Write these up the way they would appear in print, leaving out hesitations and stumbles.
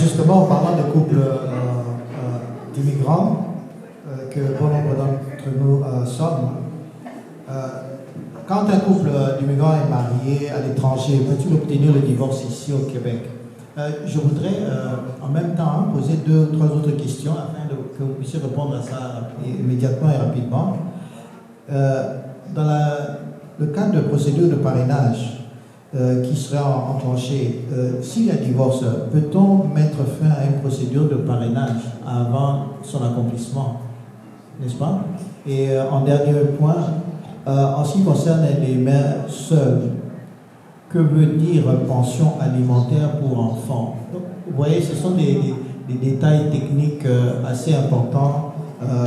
justement, en parlant de couples d'immigrants, que bon nombre d'entre nous sommes, quand un couple d'immigrants est marié à l'étranger, peut-il obtenir le divorce ici au Québec? Je voudrais en même temps poser 2 ou 3 autres questions afin que vous puissiez répondre à ça immédiatement et rapidement. Dans le cadre de procédure de parrainage qui serait enclenchée, s'il y a divorce, peut-on mettre fin à une procédure de parrainage avant son accomplissement, n'est-ce pas? Et en dernier point, en ce qui concerne les mères seules, que veut dire pension alimentaire pour enfants? Donc, vous voyez, ce sont des détails techniques assez importants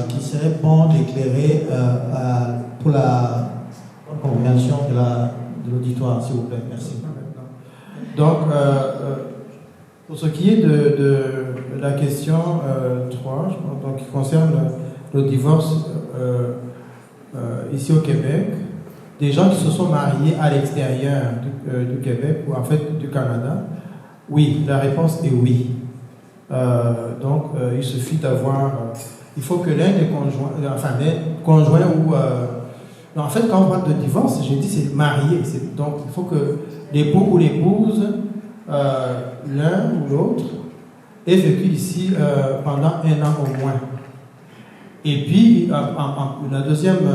qui seraient bons d'éclairer pour la compréhension de l'auditoire, s'il vous plaît. Merci. Donc, pour ce qui est de la question 3, donc, qui concerne le divorce ici au Québec, des gens qui se sont mariés à l'extérieur du Québec, ou en fait du Canada, oui, la réponse est oui. Donc, il suffit d'avoir... il faut que l'un des conjoints ou... en fait, quand on parle de divorce, j'ai dit c'est marié. Donc, il faut que l'époux ou l'épouse, l'un ou l'autre, ait vécu ici pendant 1 an au moins. Et puis, la deuxième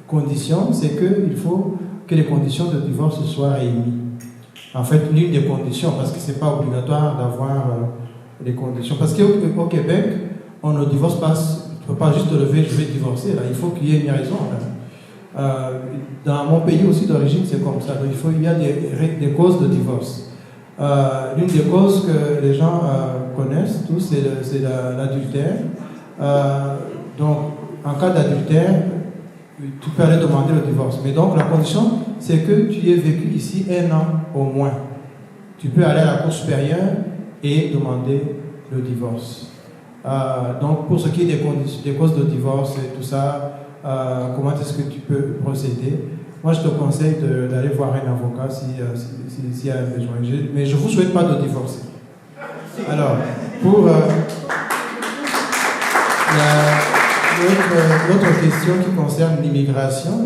condition, c'est qu'il faut que les conditions de divorce soient réunies. En fait, l'une des conditions, parce que ce n'est pas obligatoire d'avoir les conditions. Parce qu'au Québec, on ne divorce pas, tu ne peux pas juste te lever, je vais divorcer. Là. Il faut qu'il y ait une raison. Dans mon pays aussi d'origine, c'est comme ça. Donc, il y a des causes de divorce. L'une des causes que les gens connaissent tous, c'est l'adultère. Donc, en cas d'adultère, tu peux aller demander le divorce. Mais donc, la condition, c'est que tu aies vécu ici 1 an au moins. Tu peux aller à la Cour supérieure et demander le divorce. Donc, pour ce qui est des causes de divorce et tout ça, comment est-ce que tu peux procéder? Moi, je te conseille d'aller voir un avocat s'il y a un besoin. Mais je ne vous souhaite pas de divorcer. Alors, pour l'autre question qui concerne l'immigration,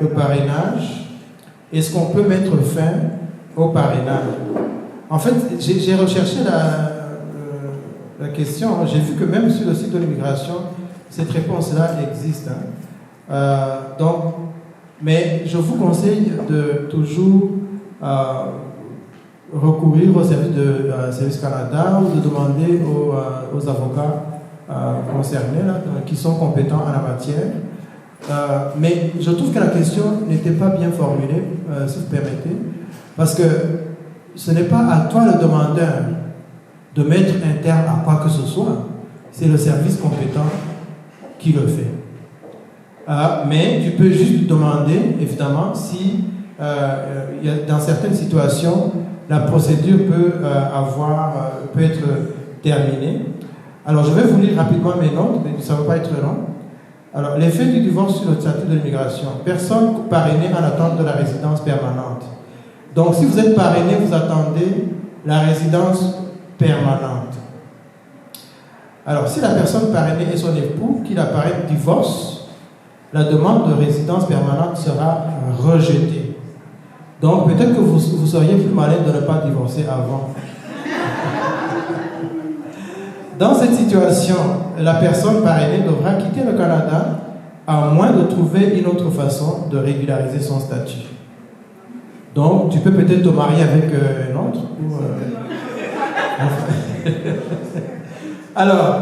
le parrainage, est-ce qu'on peut mettre fin au parrainage? En fait, j'ai recherché la question, j'ai vu que même sur le site de l'immigration, cette réponse-là existe. Mais je vous conseille de toujours recourir au Service Canada ou de demander aux avocats concernés là, qui sont compétents en la matière. Mais je trouve que la question n'était pas bien formulée, si vous permettez, parce que ce n'est pas à toi le demandeur de mettre un terme à quoi que ce soit, c'est le service compétent qui le fait. Mais tu peux juste demander, évidemment, si dans certaines situations, la procédure peut être terminée. Alors, je vais vous lire rapidement mes notes, mais ça ne va pas être long. Alors, l'effet du divorce sur le statut de l'immigration. Personne parrainée en attente de la résidence permanente. Donc, si vous êtes parrainé, vous attendez la résidence permanente. Alors, si la personne parrainée est son époux, qu'il apparaît divorce, la demande de résidence permanente sera rejetée. Donc, peut-être que vous seriez plus malin de ne pas divorcer avant. Dans cette situation, la personne parrainée devra quitter le Canada à moins de trouver une autre façon de régulariser son statut. Donc, tu peux peut-être te marier avec un autre. Alors,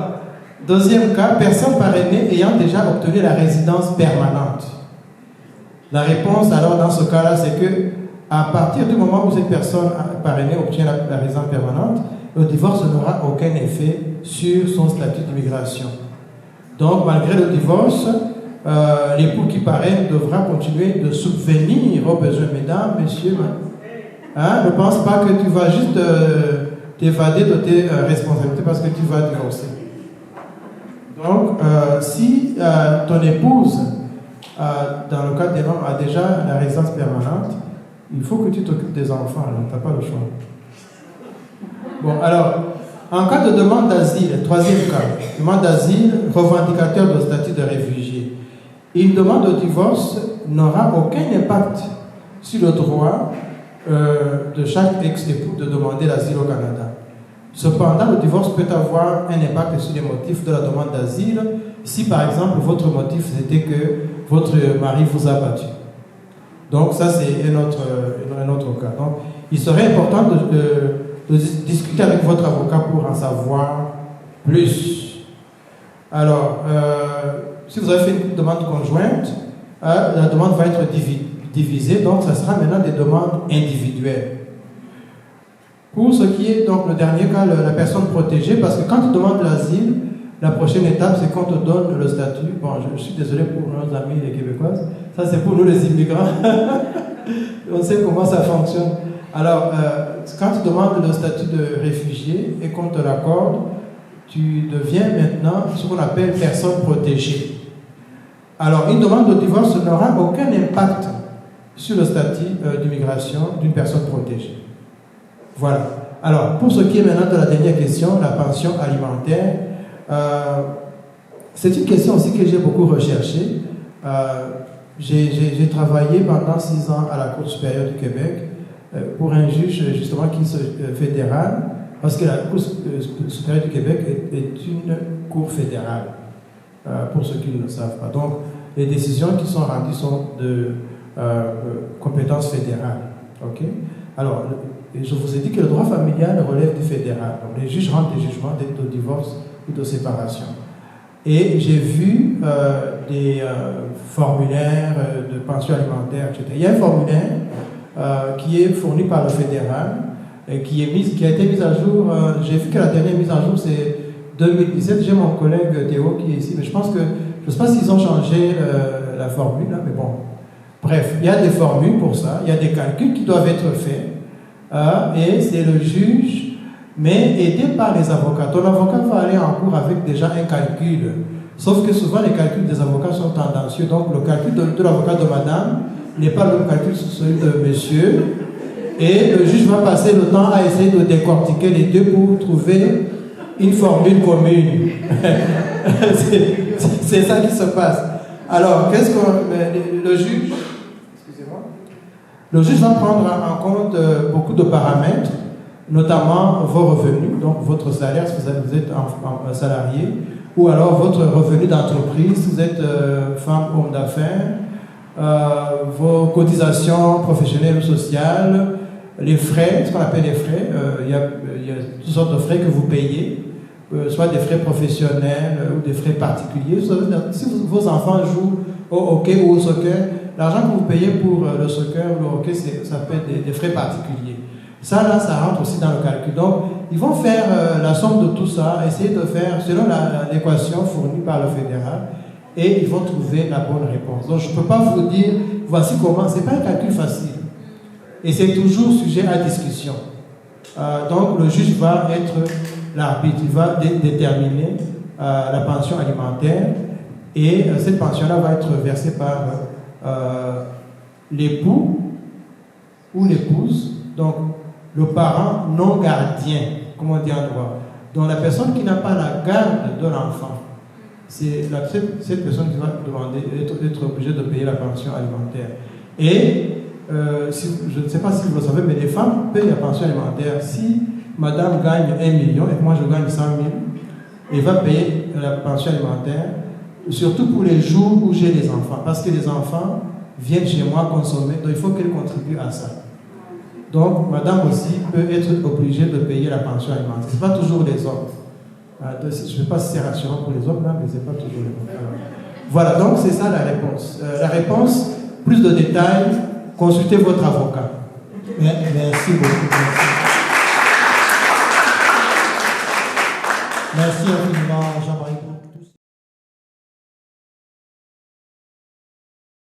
deuxième cas, personne parrainée ayant déjà obtenu la résidence permanente. La réponse, alors, dans ce cas-là, c'est que à partir du moment où cette personne parrainée obtient la résidence permanente, le divorce n'aura aucun effet sur son statut d'immigration. Donc, malgré le divorce, l'époux qui parraine devra continuer de subvenir aux besoins. Mesdames, messieurs, ne pense pas que tu vas juste t'évader de tes responsabilités parce que tu vas divorcer. Donc, si ton épouse, dans le cas des hommes, a déjà la résidence permanente, il faut que tu t'occupes des enfants, alors tu n'as pas le choix. Bon, alors, En cas de demande d'asile, troisième cas, demande d'asile, revendicateur de statut de réfugié, une demande de divorce n'aura aucun impact sur le droit de chaque ex-époux de demander l'asile au Canada. Cependant, le divorce peut avoir un impact sur les motifs de la demande d'asile si, par exemple, votre motif c'était que votre mari vous a battu. Donc, ça, c'est un autre cas. Donc, il serait important de discuter avec votre avocat pour en savoir plus. Alors, si vous avez fait une demande conjointe, la demande va être divisée, donc ça sera maintenant des demandes individuelles. Pour ce qui est donc le dernier cas, la personne protégée, parce que quand tu demandes l'asile, la prochaine étape, c'est qu'on te donne le statut. Bon, je suis désolé pour nos amis les Québécoises, ça c'est pour nous les immigrants. On sait comment ça fonctionne. Alors, quand tu demandes le statut de réfugié et qu'on te l'accorde, tu deviens maintenant ce qu'on appelle personne protégée. Alors, une demande de divorce n'aura aucun impact sur le statut d'immigration d'une personne protégée. Voilà. Alors, pour ce qui est maintenant de la dernière question, la pension alimentaire, c'est une question aussi que j'ai beaucoup recherchée. J'ai travaillé pendant 6 ans à la Cour supérieure du Québec pour un juge justement qui est fédéral, parce que la Cour supérieure du Québec est une cour fédérale, pour ceux qui ne le savent pas. Donc, les décisions qui sont rendues sont de compétence fédérale. Okay? Alors, je vous ai dit que le droit familial relève du fédéral. Donc, les juges rendent des jugements de divorce ou de séparation. Et j'ai vu des formulaires de pension alimentaire, etc. Il y a un formulaire qui est fourni par le fédéral et qui a été mis à jour. J'ai vu que la dernière mise à jour, c'est 2017. J'ai mon collègue Théo qui est ici, mais je pense que, je ne sais pas s'ils ont changé la formule, là, mais bon. Bref, il y a des formules pour ça, il y a des calculs qui doivent être faits, et c'est le juge, mais aidé par les avocats. Ton avocat va aller en cours avec déjà un calcul, sauf que souvent les calculs des avocats sont tendancieux, donc le calcul de l'avocat de madame n'est pas le même calcul sur celui de monsieur, et le juge va passer le temps à essayer de décortiquer les deux pour trouver une formule commune. C'est ça qui se passe. Alors, qu'est-ce que le juge, excusez-moi, le juge va prendre en compte beaucoup de paramètres, notamment vos revenus, donc votre salaire si vous êtes un salarié, ou alors votre revenu d'entreprise si vous êtes femme, homme d'affaires, vos cotisations professionnelles ou sociales, les frais, ce qu'on appelle les frais, il y a toutes sortes de frais que vous payez, soit des frais professionnels ou des frais particuliers. Si vos enfants jouent au hockey ou au soccer, l'argent que vous payez pour le soccer ou le hockey, ça peut être des frais particuliers. Ça, là, ça rentre aussi dans le calcul. Donc, ils vont faire la somme de tout ça, essayer de faire selon l'équation fournie par le fédéral, et ils vont trouver la bonne réponse. Donc, je ne peux pas vous dire, voici comment, ce n'est pas un calcul facile. Et c'est toujours sujet à discussion. Donc, le juge va être l'arbitre, il va déterminer la pension alimentaire, et cette pension-là va être versée par l'époux ou l'épouse, donc le parent non gardien, comme on dit en droit. Donc la personne qui n'a pas la garde de l'enfant, c'est cette personne qui va demander d'être obligée de payer la pension alimentaire. Et je ne sais pas si vous le savez, mais les femmes payent la pension alimentaire. Si madame gagne 1 million et moi je gagne 100 000, elle va payer la pension alimentaire, surtout pour les jours où j'ai les enfants, parce que les enfants viennent chez moi consommer, donc il faut qu'elle contribue à ça. Donc, madame aussi peut être obligée de payer la pension alimentaire. Ce n'est pas toujours les hommes. Je ne sais pas si c'est rassurant pour les hommes, là, mais ce n'est pas toujours les hommes. Voilà, donc c'est ça la réponse. La réponse, plus de détails, consultez votre avocat. Merci beaucoup. Merci.